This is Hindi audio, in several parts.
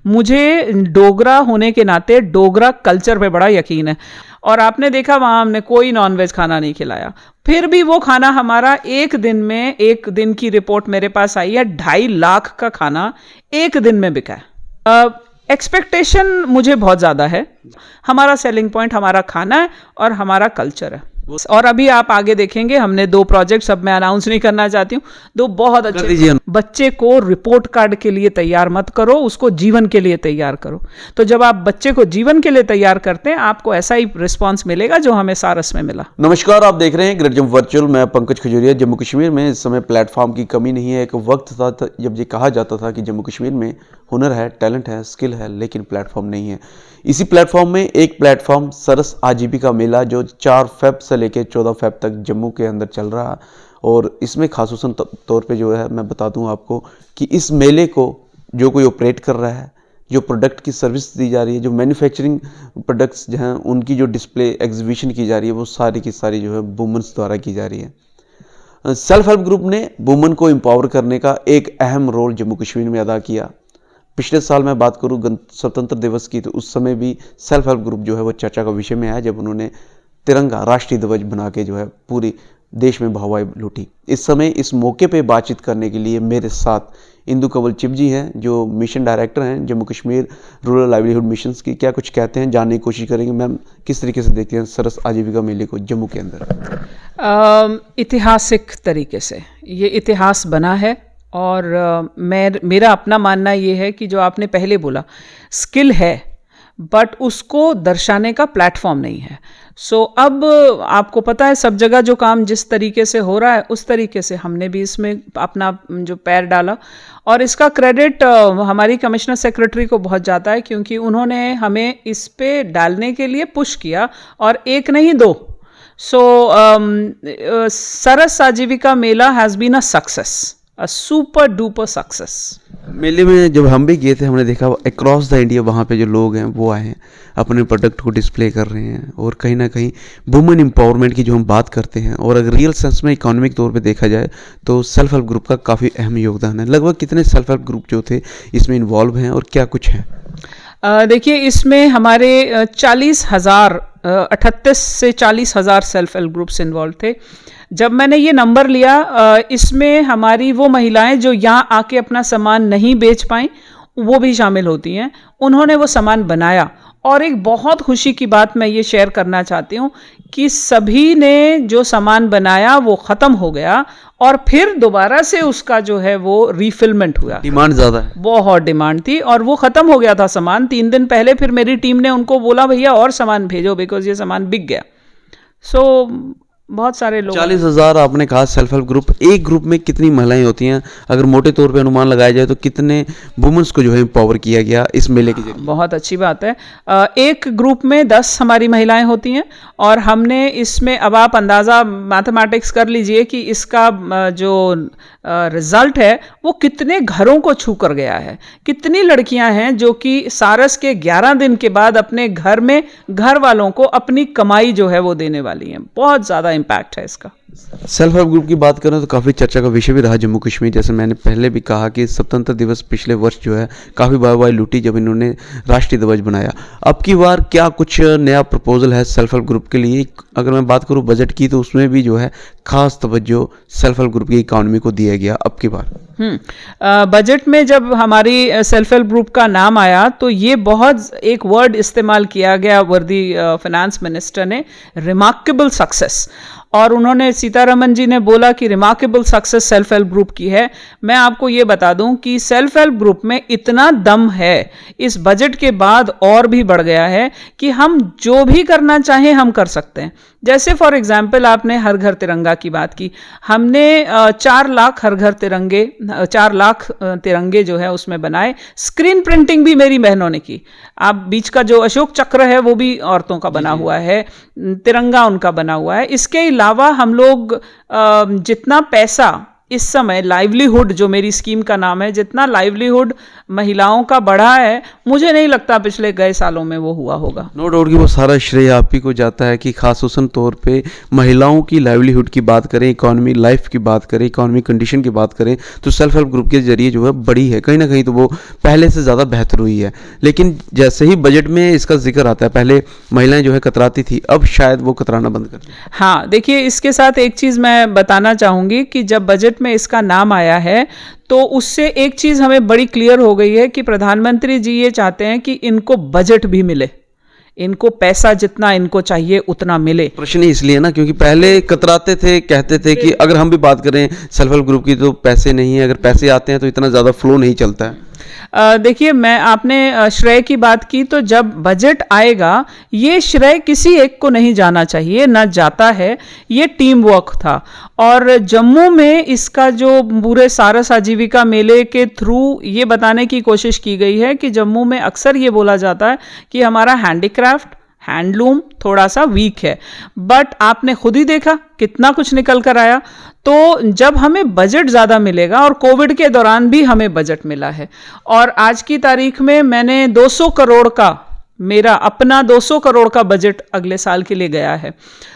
मुझे डोगरा होने के नाते डोगरा कल्चर पे बड़ा यकीन है। और आपने देखा वहाँ हमने कोई नॉनवेज खाना नहीं खिलाया, फिर भी वो खाना हमारा एक दिन में, एक दिन की रिपोर्ट मेरे पास आई है, 2.5 लाख का खाना एक दिन में बिका है। एक्सपेक्टेशन मुझे बहुत ज़्यादा है। हमारा सेलिंग पॉइंट हमारा खाना है और हमारा कल्चर है। और अभी आप आगे देखेंगे हमने 2 प्रोजेक्ट्स, अब मैं अनाउंस नहीं करना चाहती हूँ, 2 बहुत अच्छे। बच्चे को रिपोर्ट कार्ड के लिए तैयार मत करो, उसको जीवन के लिए तैयार करो। तो जब आप बच्चे को जीवन के लिए तैयार करते हैं, आपको ऐसा ही रिस्पांस मिलेगा जो हमें सारस में मिला। नमस्कार, आप देख रहे हैं ग्रेट जंप वर्चुअल। मैं पंकज खजूरिया। जम्मू कश्मीर में इस समय प्लेटफॉर्म की कमी नहीं है। एक वक्त था जब ये कहा जाता था कि जम्मू कश्मीर में हुनर है, टैलेंट है, स्किल है, लेकिन प्लेटफॉर्म नहीं है। इसी प्लेटफॉर्म में एक प्लेटफॉर्म सरस आजीविका मेला जो 4 फेब से लेकर 14 फेब तक जम्मू के अंदर चल रहा है। और इसमें खासूसन तौर पे जो है मैं बता दूं आपको कि इस मेले को जो कोई ऑपरेट कर रहा है, जो प्रोडक्ट की सर्विस दी जा रही है, जो मैन्युफैक्चरिंग प्रोडक्ट्स जो हैं उनकी जो डिस्प्ले एग्जीबिशन की जा रही है, वो सारी की सारी जो है वुमेन्स द्वारा की जा रही है। सेल्फ हेल्प ग्रुप ने वुमेन को एम्पावर करने का एक अहम रोल जम्मू कश्मीर में अदा किया। पिछले साल मैं बात करूं स्वतंत्र दिवस की, तो उस समय भी सेल्फ हेल्प ग्रुप जो है वो चर्चा का विषय में आया, जब उन्होंने तिरंगा राष्ट्रीय ध्वज बना के जो है पूरी देश में हवाई लूटी। इस समय इस मौके पे बातचीत करने के लिए मेरे साथ इंदु कंवल चिप जी हैं, जो मिशन डायरेक्टर हैं Jammu Kashmir rural livelihood missions की। क्या कुछ कहते हैं, जानने की कोशिश करेंगे। मैम, किस तरीके से देखते हैं सरस आजीविका मेले को जम्मू के अंदर? ऐतिहासिक तरीके से ये इतिहास बना है। और मेरा अपना मानना ये है कि जो आपने पहले बोला, स्किल है बट उसको दर्शाने का प्लेटफॉर्म नहीं है। सो अब आपको पता है सब जगह जो काम जिस तरीके से हो रहा है, उस तरीके से हमने भी इसमें अपना जो पैर डाला। और इसका क्रेडिट हमारी कमिश्नर सेक्रेटरी को बहुत जाता है, क्योंकि उन्होंने हमें इस पे डालने के लिए पुश किया, और एक नहीं 2। So Saras Aajeevika Mela has been a success, a super duper success. मेले में जब हम भी गए थे, हमने देखा अक्रॉस द इंडिया वहाँ पे जो लोग हैं वो आए हैं, अपने प्रोडक्ट को डिस्प्ले कर रहे हैं। और कहीं ना कहीं वुमेन एम्पावरमेंट की जो हम बात करते हैं, और अगर रियल सेंस में इकोनॉमिक तौर पे देखा जाए तो सेल्फ हेल्प ग्रुप का काफ़ी अहम योगदान है। लगभग कितने सेल्फ हेल्प ग्रुप जो थे इसमें इन्वॉल्व हैं और क्या कुछ है? देखिए, इसमें हमारे 40,000 38 से 40,000 सेल्फ हेल्प ग्रुप्स इन्वॉल्व थे। जब मैंने ये नंबर लिया, इसमें हमारी वो महिलाएं जो यहाँ आके अपना सामान नहीं बेच पाई, वो भी शामिल होती हैं। उन्होंने वो सामान बनाया। और एक बहुत खुशी की बात मैं ये शेयर करना चाहती हूँ कि सभी ने जो सामान बनाया वो ख़त्म हो गया, और फिर दोबारा से उसका जो है वो रीफिलमेंट हुआ। डिमांड ज़्यादा है, बहुत डिमांड थी, और वो ख़त्म हो गया था सामान 3 दिन पहले। फिर मेरी टीम ने उनको बोला भैया और सामान भेजो, बिकॉज ये सामान बिक गया। सो बहुत सारे लोग। 40,000 आपने कहा सेल्फ हेल्प ग्रुप। एक ग्रुप में कितनी महिलाएं होती हैं, अगर मोटे तौर पे अनुमान लगाया जाए तो कितने वुमेन्स को जो है एम्पावर किया गया इस मेले के जरिए? बहुत अच्छी बात है। एक ग्रुप में 10 हमारी महिलाएं होती हैं, और हमने इसमें, अब आप अंदाज़ा मैथमेटिक्स कर लीजिए कि इसका जो रिजल्ट है वो कितने घरों को छू कर गया है। कितनी लड़कियां हैं जो कि सारस के 11 दिन के बाद अपने घर में घर वालों को अपनी कमाई जो है वो देने वाली हैं। बहुत ज़्यादा इम्पैक्ट है इसका। सेल्फ हेल्प ग्रुप की बात करें तो काफ़ी चर्चा का विषय भी रहा जम्मू कश्मीर। जैसे मैंने पहले भी कहा कि स्वतंत्र दिवस पिछले वर्ष जो है काफ़ी वाहवाही लूटी जब इन्होंने राष्ट्रीय ध्वज बनाया। अब की बार क्या कुछ नया प्रपोजल है सेल्फ हेल्प ग्रुप के लिए? अगर मैं बात करूं बजट की, तो उसमें भी जो है खास तवज्जो सेल्फ हेल्प ग्रुप की इकॉनमी को दिया गया अब की बार। बजट में जब हमारी सेल्फ हेल्प ग्रुप का नाम आया तो ये बहुत एक वर्ड इस्तेमाल किया गया वर्दी फाइनेंस मिनिस्टर ने, रिमार्केबल सक्सेस। और उन्होंने, सीतारमन जी ने बोला कि remarkable success self help group की है। मैं आपको ये बता दूं कि सेल्फ हेल्प ग्रुप में इतना दम है, इस बजट के बाद और भी बढ़ गया है कि हम जो भी करना चाहें हम कर सकते हैं। जैसे फॉर एग्जाम्पल आपने हर घर तिरंगा की बात की, हमने 4 लाख हर घर तिरंगे, 4 लाख तिरंगे जो है उसमें बनाए। स्क्रीन प्रिंटिंग भी मेरी बहनों ने की। आप बीच का जो अशोक चक्र है वो भी औरतों का बना हुआ है, तिरंगा उनका बना हुआ है। इसके अलावा हम लोग जितना पैसा इस समय लाइवलीहुड, जो मेरी स्कीम का नाम है, जितना लाइवलीहुड महिलाओं का बढ़ा है, मुझे नहीं लगता पिछले गए सालों में वो हुआ होगा। नो डाउट कि वो सारा श्रेय आप ही को जाता है कि खासूसन तौर पे महिलाओं की लाइवलीहुड की बात करें, इकोनॉमी लाइफ की बात करें, इकोनॉमी कंडीशन की बात करें, तो सेल्फ हेल्प ग्रुप के जरिए जो है बड़ी है, कहीं ना कहीं तो वो पहले से ज़्यादा बेहतर हुई है। लेकिन जैसे ही बजट में इसका जिक्र आता है, पहले महिलाएं जो है कतराती थी, अब शायद वो कतराना बंद कर दें। हाँ, देखिए, इसके साथ एक चीज़ मैं बताना चाहूँगी कि जब बजट में इसका नाम आया है तो उससे एक चीज़ हमें बड़ी क्लियर हो गई है कि प्रधानमंत्री जी ये चाहते हैं कि इनको बजट भी मिले, इनको पैसा जितना इनको चाहिए उतना मिले। प्रश्न इसलिए ना क्योंकि पहले कतराते थे, कहते थे कि अगर हम भी बात करें सेल्फ हेल्प ग्रुप की तो पैसे नहीं है, अगर पैसे आते हैं तो इतना ज़्यादा फ्लो नहीं चलता है। देखिए, मैं आपने श्रेय की बात की, तो जब बजट आएगा ये श्रेय किसी एक को नहीं जाना चाहिए, ना जाता है, ये टीम वर्क था। और जम्मू में इसका जो पूरे सारस आजीविका मेले के थ्रू ये बताने की कोशिश की गई है कि जम्मू में अक्सर ये बोला जाता है कि हमारा हैंडीक्राफ्ट, हैंडलूम थोड़ा सा वीक है, बट आपने खुद ही देखा कितना कुछ निकल कर आया। तो जब हमें बजट ज़्यादा मिलेगा, और कोविड के दौरान भी हमें बजट मिला है, और आज की तारीख में मैंने 200 करोड़ का, मेरा अपना 200 करोड़ का बजट अगले साल के लिए गया है।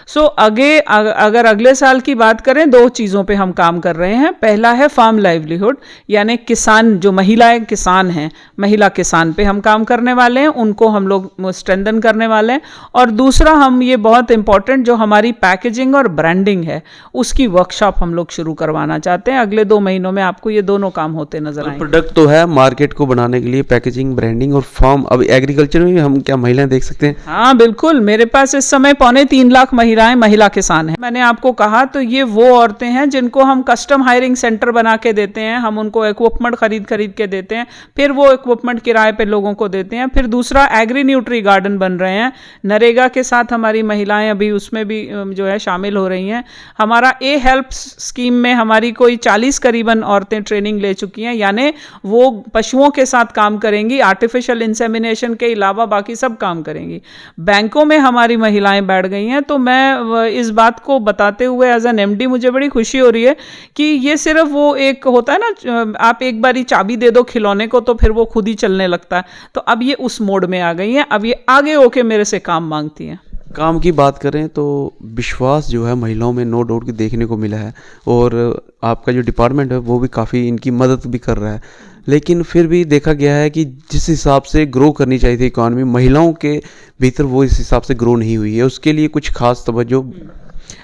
सो अगर अगले साल की बात करें, दो चीज़ों पे हम काम कर रहे हैं। पहला है फार्म लाइवलीहुड, यानी किसान, जो महिलाएं किसान हैं, महिला किसान पे हम काम करने वाले हैं, उनको हम लोग स्ट्रेंथन करने वाले हैं। और दूसरा, हम ये बहुत इंपॉर्टेंट जो हमारी पैकेजिंग और ब्रांडिंग है, उसकी वर्कशॉप हम लोग शुरू करवाना चाहते हैं। अगले 2 महीनों में आपको ये दोनों काम होते नजर आएंगे। प्रोडक्ट तो है, मार्केट को बनाने के लिए पैकेजिंग, ब्रांडिंग और फार्म। अब एग्रीकल्चर में भी हम क्या महिलाएं देख सकते हैं? हाँ बिल्कुल, मेरे पास इस समय 3.25 लाख महिला किसान हैं। मैंने आपको कहा, तो ये वो औरतें हैं जिनको हम कस्टम हायरिंग सेंटर बना के देते हैं, हम उनको इक्विपमेंट खरीद के देते हैं, फिर वो इक्विपमेंट किराए पे लोगों को देते हैं। फिर दूसरा, एग्री न्यूट्री गार्डन बन रहे हैं नरेगा के साथ, हमारी महिलाएं अभी उसमें भी जो है शामिल हो रही हैं। हमारा ए हेल्प स्कीम में हमारी कोई 40 करीबन औरतें ट्रेनिंग ले चुकी हैं, यानी वो पशुओं के साथ काम करेंगी, आर्टिफिशियल इंसेमिनेशन के अलावा बाकी सब काम करेंगी। बैंकों में हमारी महिलाएं बैठ गई हैं। तो मैं इस बात को बताते हुए एज एन एमडी मुझे बड़ी खुशी हो रही है कि ये सिर्फ वो एक होता है ना, आप एक बारी चाबी दे दो खिलौने को तो फिर वो खुद ही चलने लगता है, तो अब ये उस मोड में आ गई हैं। अब ये आगे होके मेरे से काम मांगती हैं। काम की बात करें तो विश्वास जो है महिलाओं में नो डाउट कि देखने को मिला है, और आपका जो डिपार्टमेंट है वो भी काफ़ी इनकी मदद भी कर रहा है। लेकिन फिर भी देखा गया है कि जिस हिसाब से ग्रो करनी चाहिए थी इकॉनमी, महिलाओं के भीतर वो इस हिसाब से ग्रो नहीं हुई है। उसके लिए कुछ खास तवज्जो?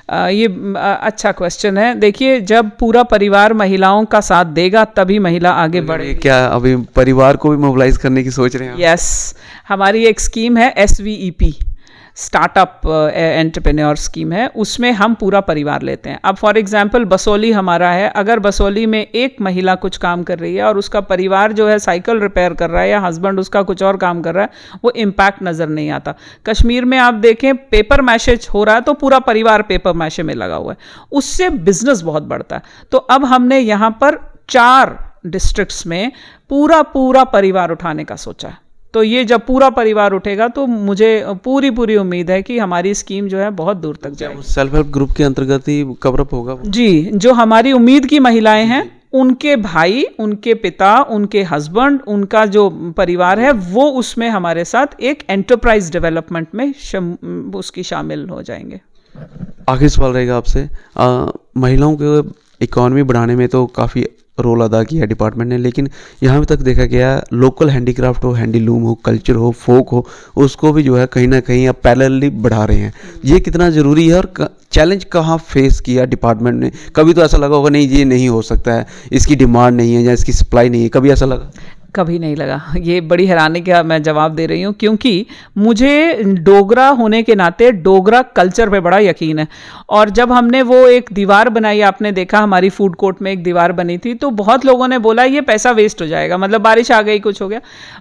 ये अच्छा क्वेश्चन है। देखिए, जब पूरा परिवार महिलाओं का साथ देगा तभी महिला आगे बढ़ेगी। क्या अभी परिवार को भी मोबिलाइज करने की सोच रहे हैं? यस, हमारी एक स्कीम है SVEP, स्टार्टअप एंटरप्रेन्योर स्कीम है, उसमें हम पूरा परिवार लेते हैं। अब फॉर एग्जांपल बसोली हमारा है, अगर बसोली में एक महिला कुछ काम कर रही है और उसका परिवार जो है साइकिल रिपेयर कर रहा है या हस्बैंड उसका कुछ और काम कर रहा है, वो इम्पैक्ट नज़र नहीं आता। कश्मीर में आप देखें पेपर मैशेज हो रहा है तो पूरा परिवार पेपर मैशे में लगा हुआ है, उससे बिजनेस बहुत बढ़ता है। तो अब हमने यहाँ पर 4 डिस्ट्रिक्ट्स में पूरा परिवार उठाने का सोचा है। तो ये जब पूरा परिवार उठेगा तो मुझे पूरी उम्मीद है कि हमारी स्कीम जो है बहुत दूर तक जाएगी। सेल्फ हेल्प ग्रुप के अंतर्गत ही कवर अप होगा जी। जो हमारी उम्मीद की महिलाएं हैं, उनके भाई, उनके पिता, उनके हस्बैंड, उनका जो परिवार है, वो उसमें हमारे साथ एक एंटरप्राइज डेवलपमेंट में उसकी शामिल हो जाएंगे। आखिरी सवाल रहेगा आपसे, महिलाओं के इकॉनमी बढ़ाने में तो काफ़ी रोल अदा किया डिपार्टमेंट ने, लेकिन यहाँ तक देखा गया लोकल हैंडीक्राफ्ट हो, हैंडीलूम हो, कल्चर हो, फोक हो, उसको भी जो है कहीं ना कहीं आप पैरेलली बढ़ा रहे हैं। ये कितना ज़रूरी है और चैलेंज कहाँ फेस किया डिपार्टमेंट ने? कभी तो ऐसा लगा होगा नहीं ये नहीं हो सकता है, इसकी डिमांड नहीं है या इसकी सप्लाई नहीं है, कभी ऐसा लगा? कभी नहीं लगा। ये बड़ी हैरानी का मैं जवाब दे रही हूँ, क्योंकि मुझे डोगरा होने के नाते डोगरा कल्चर पे बड़ा यकीन है। और जब हमने वो एक दीवार बनाई, आपने देखा हमारी फूड कोर्ट में एक दीवार बनी थी, तो बहुत लोगों ने बोला ये पैसा वेस्ट हो जाएगा, मतलब बारिश आ गई, कुछ हो गया।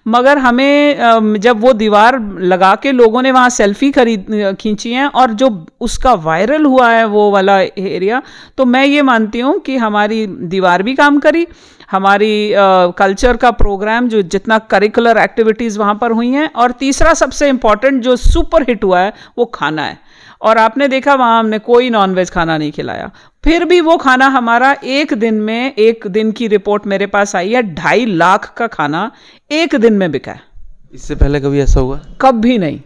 मगर हमें जब वो दीवार लगा के लोगों ने वहाँ सेल्फी खींची हैं और जो उसका वायरल हुआ है वो वाला एरिया, तो मैं ये मानती हूँ कि हमारी दीवार भी काम करी, हमारी कल्चर का प्रोग्राम जो जितना करिकुलर एक्टिविटीज़ वहाँ पर हुई हैं, और तीसरा सबसे इम्पॉर्टेंट जो सुपर हिट हुआ है वो खाना है। और आपने देखा वहाँ हमने कोई नॉनवेज खाना नहीं खिलाया, फिर भी वो खाना हमारा एक दिन में, एक दिन की रिपोर्ट मेरे पास आई है, 2.5 लाख का खाना एक दिन में बिका है। इससे पहले कभी ऐसा हुआ? कभी नहीं,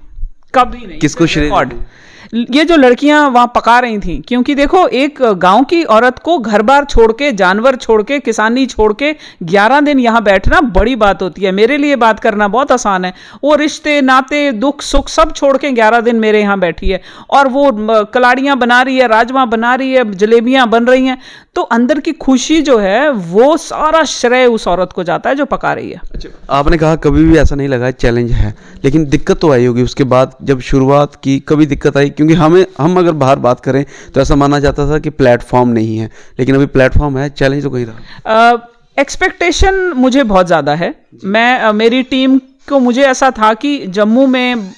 कभी नहीं। किसको श्रेय रिकॉर्ड। देते हैं? ये जो लड़कियां वहां पका रही थी, क्योंकि देखो एक गांव की औरत को घर बार छोड़ के, जानवर छोड़ के, किसानी छोड़ के 11 दिन यहां बैठना बड़ी बात होती है। मेरे लिए बात करना बहुत आसान है, वो रिश्ते नाते दुख सुख सब छोड़ के 11 दिन मेरे यहाँ बैठी है, और वो कलाड़ियां बना रही है, राजमा बना रही है, जलेबियां बन रही हैं, तो अंदर की खुशी जो है वो सारा श्रेय उस औरत को जाता है जो पका रही है। अच्छा, आपने कहा कभी भी ऐसा नहीं लगा चैलेंज है, लेकिन दिक्कत तो आई होगी उसके बाद जब शुरुआत की, कभी दिक्कत आई? क्योंकि हम अगर बाहर बात करें तो ऐसा माना जाता था कि प्लेटफॉर्म नहीं है, लेकिन अभी प्लेटफॉर्म है, चैलेंज तो कहीं रहा। एक्सपेक्टेशन मुझे बहुत ज़्यादा है। मैं मेरी टीम को, मुझे ऐसा था कि जम्मू में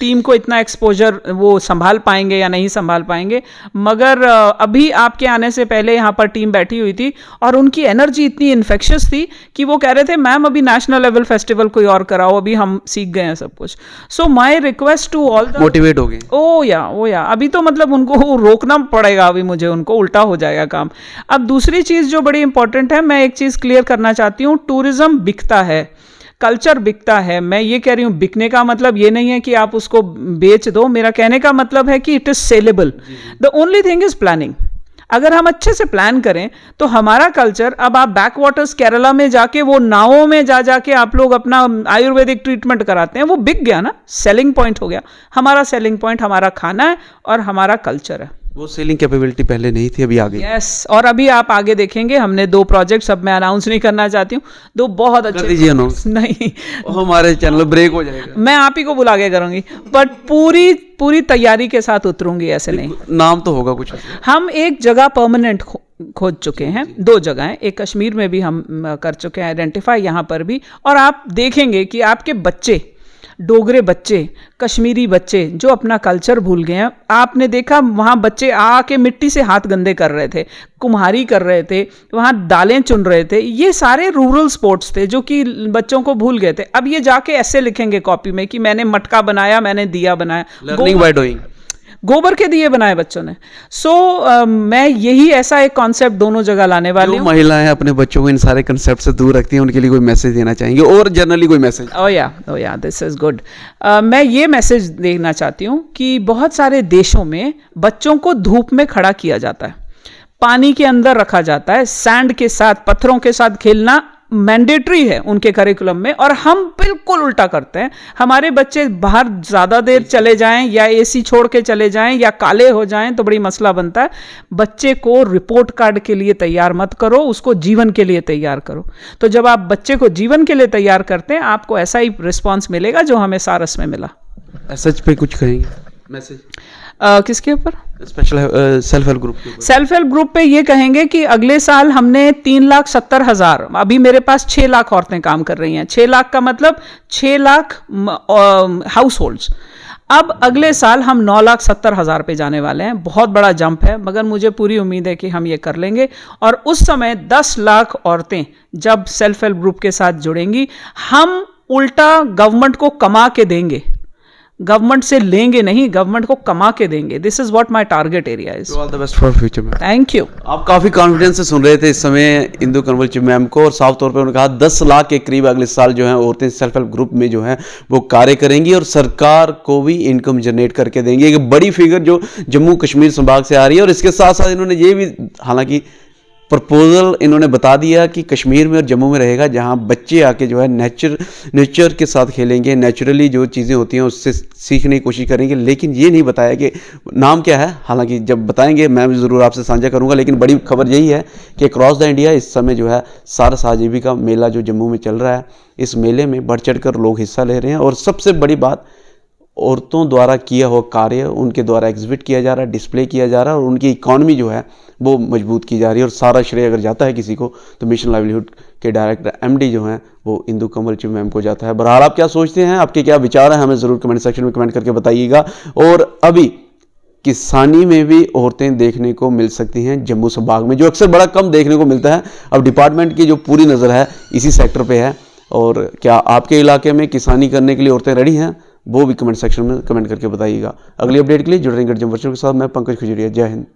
टीम को इतना एक्सपोजर वो संभाल पाएंगे या नहीं संभाल पाएंगे, मगर अभी आपके आने से पहले यहाँ पर टीम बैठी हुई थी और उनकी एनर्जी इतनी इन्फेक्शियस थी कि वो कह रहे थे मैम अभी नेशनल लेवल फेस्टिवल कोई और कराओ, अभी हम सीख गए हैं सब कुछ। So my request to all the motivate हो गए। ओ या अभी तो मतलब उनको रोकना पड़ेगा, अभी मुझे उनको उल्टा हो जाएगा काम। अब दूसरी चीज़ जो बड़ी इंपॉर्टेंट है, मैं एक चीज़ क्लियर करना चाहती हूँ, टूरिज्म बिकता है, कल्चर बिकता है। मैं ये कह रही हूँ, बिकने का मतलब ये नहीं है कि आप उसको बेच दो, मेरा कहने का मतलब है कि it is saleable. The only thing is planning. अगर हम अच्छे से प्लान करें तो हमारा कल्चर, अब आप बैक वाटर्स केरला में जाके वो नावों में जाके आप लोग अपना आयुर्वेदिक ट्रीटमेंट कराते हैं, वो बिक गया ना, सेलिंग पॉइंट हो गया। हमारा सेलिंग पॉइंट हमारा खाना है और हमारा कल्चर है। वो सेलिंग कैपेबिलिटी पहले नहीं थी, अभी आ गई। यस, और अभी आप आगे देखेंगे हमने 2 प्रोजेक्ट्स, अब मैं अनाउंस नहीं करना चाहती हूँ, 2 बहुत अच्छे। कर दीजिए अनाउंस। नहीं, हमारे चैनल ब्रेक हो जाएगा। मैं आप ही को बुला के करूंगी, बट पूरी तैयारी के साथ उतरूंगी, ऐसे नहीं। नाम तो होगा कुछ? हम एक जगह परमानेंट खोज चुके हैं, 2 जगह हैं, एक कश्मीर में भी हम कर चुके हैं आइडेंटिफाई, यहाँ पर भी। और आप देखेंगे कि आपके बच्चे, डोगरे बच्चे, कश्मीरी बच्चे जो अपना कल्चर भूल गए हैं, आपने देखा वहाँ बच्चे आके मिट्टी से हाथ गंदे कर रहे थे, कुम्हारी कर रहे थे, वहाँ दालें चुन रहे थे, ये सारे रूरल स्पोर्ट्स थे जो कि बच्चों को भूल गए थे। अब ये जाके ऐसे लिखेंगे कॉपी में कि मैंने मटका बनाया, मैंने दिया बनाया, लर्निंग बाय डूइंग, गोबर के दिए बनाए बच्चों ने। मैं यही ऐसा एक कॉन्सेप्ट दोनों जगह लाने वाली हूँ। महिलाएं अपने बच्चों को इन सारे कंसेप्ट से दूर रखती हैं, उनके लिए कोई मैसेज देना चाहेंगे, और जनरली कोई मैसेज? ओ या दिस इज गुड। मैं ये मैसेज देना चाहती हूँ कि बहुत सारे देशों में बच्चों को धूप में खड़ा किया जाता है, पानी के अंदर रखा जाता है, सैंड के साथ, पत्थरों के साथ खेलना मैंडेटरी है उनके करिकुलम में, और हम बिल्कुल उल्टा करते हैं। हमारे बच्चे बाहर ज़्यादा देर चले जाएं या एसी छोड़ के चले जाएं या काले हो जाएं तो बड़ी मसला बनता है। बच्चे को रिपोर्ट कार्ड के लिए तैयार मत करो, उसको जीवन के लिए तैयार करो। तो जब आप बच्चे को जीवन के लिए तैयार करते हैं, आपको ऐसा ही रिस्पॉन्स मिलेगा जो हमें सारस में मिला। सच पे कुछ कहेंगे मैसेज? किसके ऊपर? स्पेशल सेल्फ हेल्प ग्रुप के ऊपर। सेल्फ हेल्प ग्रुप पे ये कहेंगे कि अगले साल हमने 3,70,000, अभी मेरे पास 6 लाख औरतें काम कर रही हैं। 6 लाख का मतलब 6 लाख हाउस होल्ड्स। अब अगले साल हम 9,70,000 पे जाने वाले हैं। बहुत बड़ा जंप है, मगर मुझे पूरी उम्मीद है कि हम ये कर लेंगे। और उस समय 10 लाख औरतें जब सेल्फ हेल्प ग्रुप के साथ जुड़ेंगी, हम उल्टा गवर्नमेंट को कमा के देंगे, गवर्नमेंट से लेंगे नहीं, गवर्नमेंट को कमा के देंगे। This is what my target area is. All the best for future ma'am. Thank you. आप काफी कॉन्फिडेंस से सुन रहे थे इस समय इंदु कंवल मैम को, और साफ तौर पे उन्होंने कहा 10 लाख के करीब अगले साल जो है औरतें सेल्फ हेल्प ग्रुप में जो है वो कार्य करेंगी और सरकार को भी इनकम जनरेट करके देंगी। एक बड़ी फिगर जो जम्मू कश्मीर संभाग से आ रही है, और इसके साथ साथ इन्होंने ये भी हालांकि प्रपोजल इन्होंने बता दिया कि कश्मीर में और जम्मू में रहेगा, जहां बच्चे आके जो है नेचर के साथ खेलेंगे, नेचुरली जो चीज़ें होती हैं उससे सीखने की कोशिश करेंगे। लेकिन ये नहीं बताया कि नाम क्या है, हालांकि जब बताएंगे मैं भी ज़रूर आपसे साझा करूंगा। लेकिन बड़ी खबर यही है कि अक्रॉस द इंडिया इस समय जो है सारस आजीविका मेला जो जम्मू में चल रहा है, इस मेले में बढ़ चढ़ कर लोग हिस्सा ले रहे हैं। और सबसे बड़ी बात, औरतों द्वारा किया हुआ कार्य उनके द्वारा एग्जिबिट किया जा रहा है, डिस्प्ले किया जा रहा है, और उनकी इकॉनमी जो है वो मजबूत की जा रही है। और सारा श्रेय अगर जाता है किसी को तो मिशन लाइवलीहुड के डायरेक्टर MD जो हैं वो इंदु कंवल मैम को जाता है। बहरहाल आप क्या सोचते हैं, आपके क्या विचार हैं, हमें ज़रूर कमेंट सेक्शन में कमेंट करके बताइएगा। और अभी किसानी में भी औरतें देखने को मिल सकती हैं जम्मू संभाग में, जो अक्सर बड़ा कम देखने को मिलता है। अब डिपार्टमेंट की जो पूरी नज़र है इसी सेक्टर पर है। और क्या आपके इलाके में किसानी करने के लिए औरतें रेडी हैं? वो भी कमेंट सेक्शन में कमेंट करके बताइएगा। अगली अपडेट के लिए जुड़ रहे हैं गर्जम वर्चुअल के साथ। मैं पंकज खजूरिया। जय हिंद।